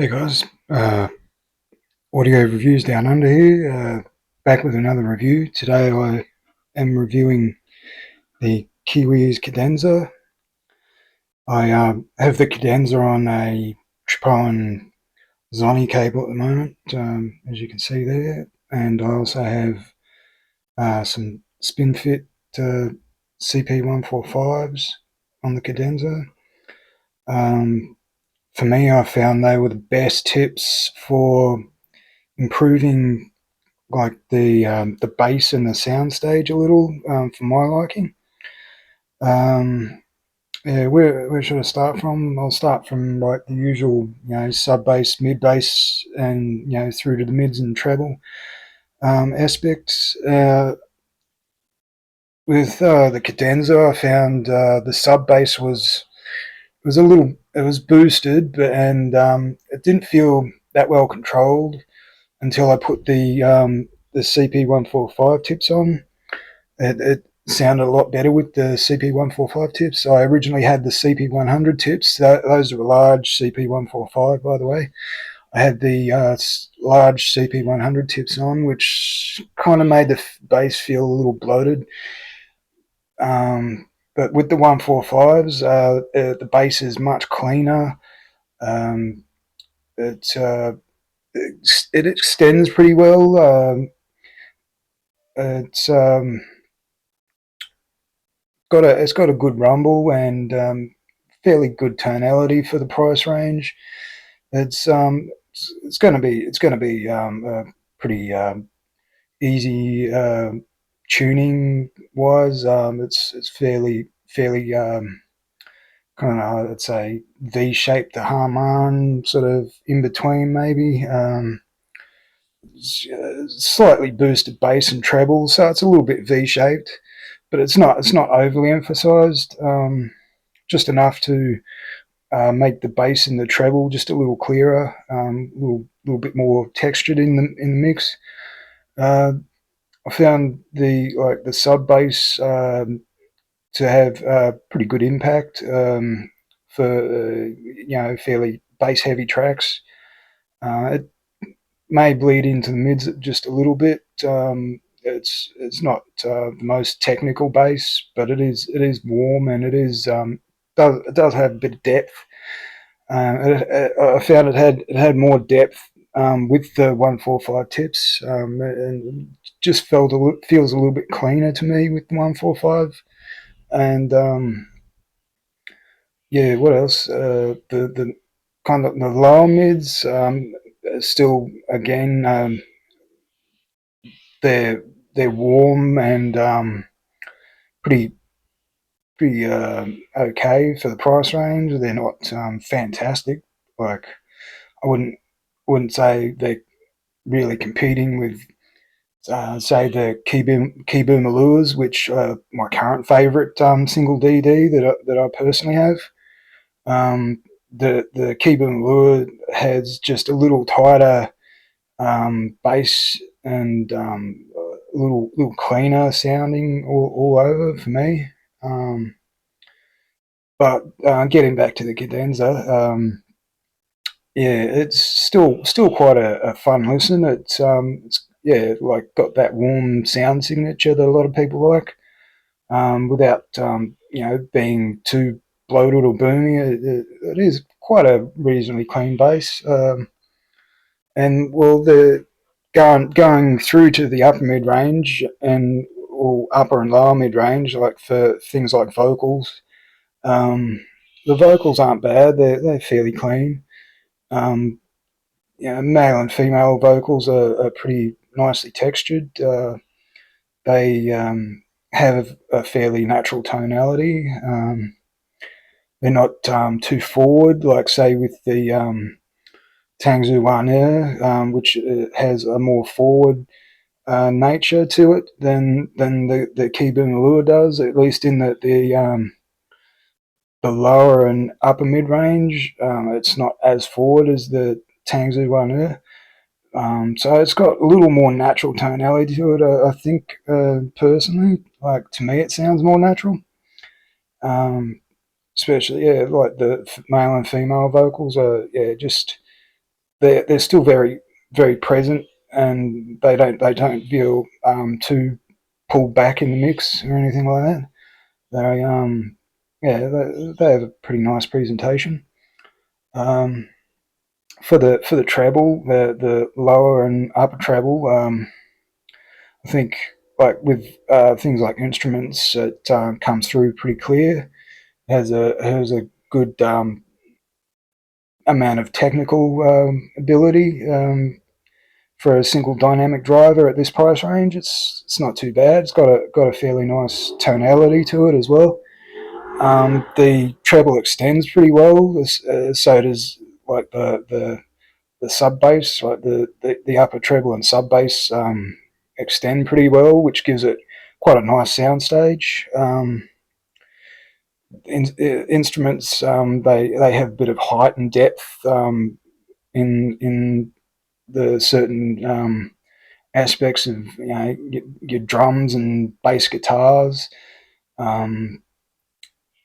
Hey guys, audio reviews down under here. Back with another review. Today I am reviewing the Kiwi's Cadenza. I have the Cadenza on a Triple Zoni cable at the moment, as you can see there, and I also have some SpinFit CP145s on the Cadenza. For me, I found they were the best tips for improving the bass and the sound stage a little, for my liking. Yeah, where should I start from? I'll start from like the usual, sub bass, mid bass, and through to the mids and treble aspects. With the Cadenza, I found the sub bass was a little, it was boosted, but and it didn't feel that well controlled until I put the CP145 tips on. It sounded a lot better with the CP145 tips. I originally had the CP100 tips. Those were large CP145, by the way. I had the large CP100 tips on, which kind of made the bass feel a little bloated. But with the 145s, the bass is much cleaner. Um, it, uh, it extends pretty well. It's it's got a good rumble and fairly good tonality for the price range. It's going to be a pretty easy tuning wise. It's fairly kind of, I'd say, V shaped to Harman, sort of in between maybe. Slightly boosted bass and treble, so it's a little bit V shaped, but it's not overly emphasized. Just enough to make the bass and the treble just a little clearer, little bit more textured in the mix. Uh, I found the sub bass to have pretty good impact for fairly bass heavy tracks. It may bleed into the mids just a little bit. It's not the most technical bass, but it is warm and it does have a bit of depth. I found it had more depth with the 145 tips, and just feels a little bit cleaner to me with the 145. And yeah, what else? The kind of the lower mids, still again, they're they're warm and pretty pretty okay for the price range. They're not fantastic. Like, I wouldn't say they're really competing with say the Kibu Malures, which are my current favourite single DD that I personally have. The Kibu Malure has just a little tighter bass and a little cleaner sounding all over for me. Um, but getting back to the Cadenza, yeah, it's still quite a fun listen. It's yeah, like got that warm sound signature that a lot of people like, without being too bloated or boomy. It is quite a reasonably clean bass. And well, the going through to the upper mid range and or upper and lower mid range, like for things like vocals, um, the vocals aren't bad. They're fairly clean. Um, Male and female vocals are pretty nicely textured. They have a fairly natural tonality. They're not too forward, like say with the Tangzu Wan'er, which has a more forward nature to it than the Kibu Malure does, at least in the lower and upper mid range. It's not as forward as the Tangzu Wan'er. So it's got a little more natural tonality to it, I think, personally. Like, to me, it sounds more natural. Um, Especially, yeah, like the male and female vocals are, yeah, just they're still very present, and they don't feel too pulled back in the mix or anything like that. They yeah, they have a pretty nice presentation. Um, for the treble, the lower and upper treble, I think like with things like instruments, it comes through pretty clear. Has a good amount of technical ability for a single dynamic driver at this price range. It's not too bad. It's got a fairly nice tonality to it as well. The treble extends pretty well. So does like the sub bass, like the upper treble and sub bass extend pretty well, which gives it quite a nice soundstage. Instruments they have a bit of height and depth in the certain aspects of your drums and bass guitars. Um,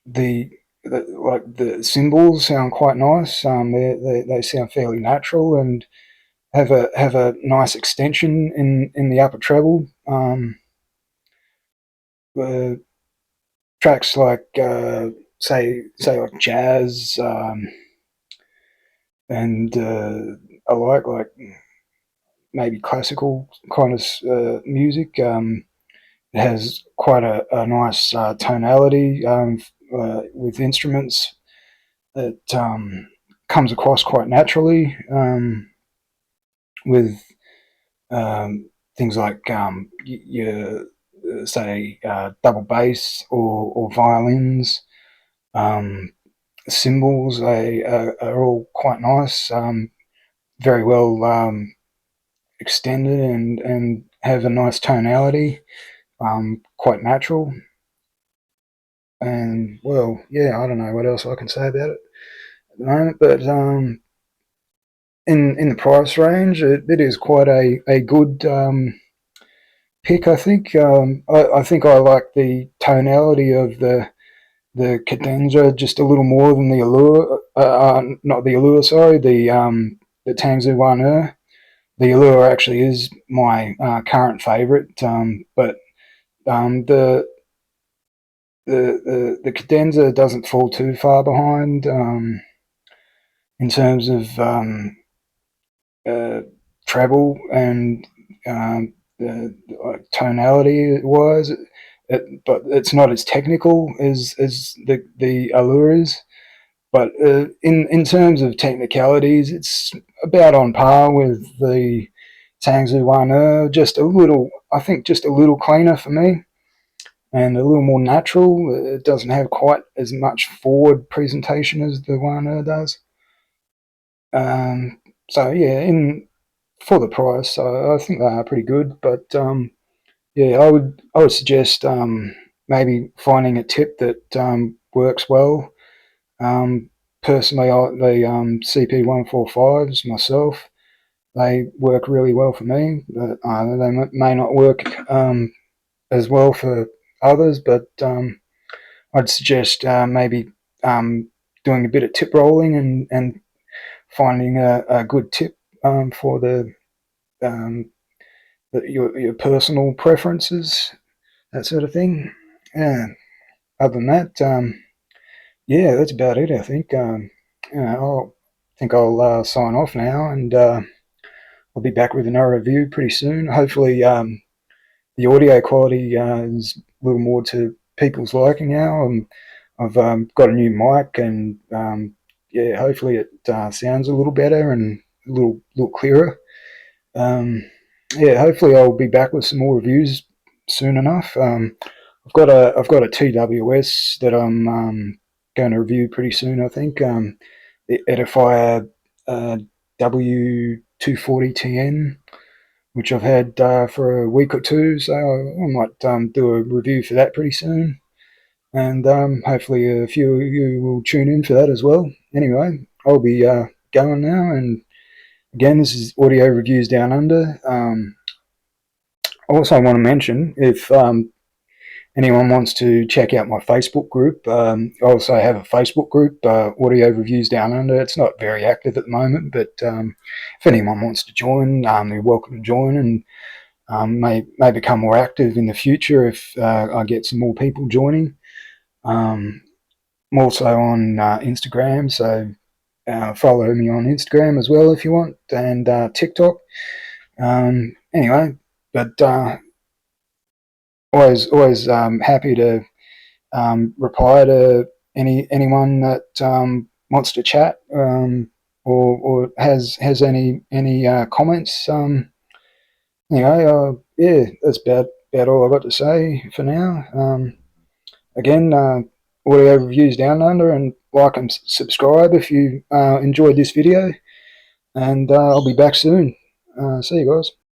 the, like the cymbals sound quite nice. They sound fairly natural and have a nice extension in the upper treble. The tracks like say like jazz and I like maybe classical kind of music. It has quite a nice tonality with instruments. It comes across quite naturally with things like your say double bass or violins. Um, Cymbals are all quite nice, very well extended and have a nice tonality, quite natural. And well, yeah, I don't know what else I can say about it at the moment, but in the price range, it is quite a good pick. I think I think I like the tonality of the Cadenza just a little more than the Allure. Not the Allure, sorry, the Tangzu Wan'er. The Allure actually is my current favourite, but the the Cadenza doesn't fall too far behind in terms of uh, treble and tonality wise. But it's not as technical as the Allure is. But in terms of technicalities, it's about on par with the Tangzu Wan'er. Just a little, I think, just a little cleaner for me, and a little more natural. It doesn't have quite as much forward presentation as the Wan'er does. So yeah, in for the price, I think they are pretty good. But yeah, I would suggest maybe finding a tip that works well. Um, Personally, the CP145s myself, they work really well for me. But, they may not work as well for others, but I'd suggest maybe doing a bit of tip rolling and finding a good tip for um, your personal preferences, that sort of thing. Yeah. Other than that, yeah, that's about it. I think. I'll sign off now, and I'll be back with another review pretty soon. Hopefully, the audio quality is a little more to people's liking now. I've got a new mic, and yeah, hopefully it sounds a little better and a little clearer. Um, yeah, hopefully I'll be back with some more reviews soon enough. I've got a TWS that I'm going to review pretty soon. I think the Edifier W240TN, which I've had for a week or two, so I might do a review for that pretty soon, and hopefully a few of you will tune in for that as well. Anyway, I'll be going now, and again, this is Audio Reviews Down Under. I also want to mention if anyone wants to check out my Facebook group, I also have a Facebook group, Audio Reviews Down Under. It's not very active at the moment, but if anyone wants to join, they're welcome to join, and may become more active in the future if I get some more people joining. I'm also on Instagram, so follow me on Instagram as well if you want, and TikTok. Anyway, but always happy to reply to anyone that wants to chat, or has any comments. Anyway, yeah, that's about all I've got to say for now. Again, audio reviews down under, and like and subscribe if you enjoyed this video. And I'll be back soon. See you guys.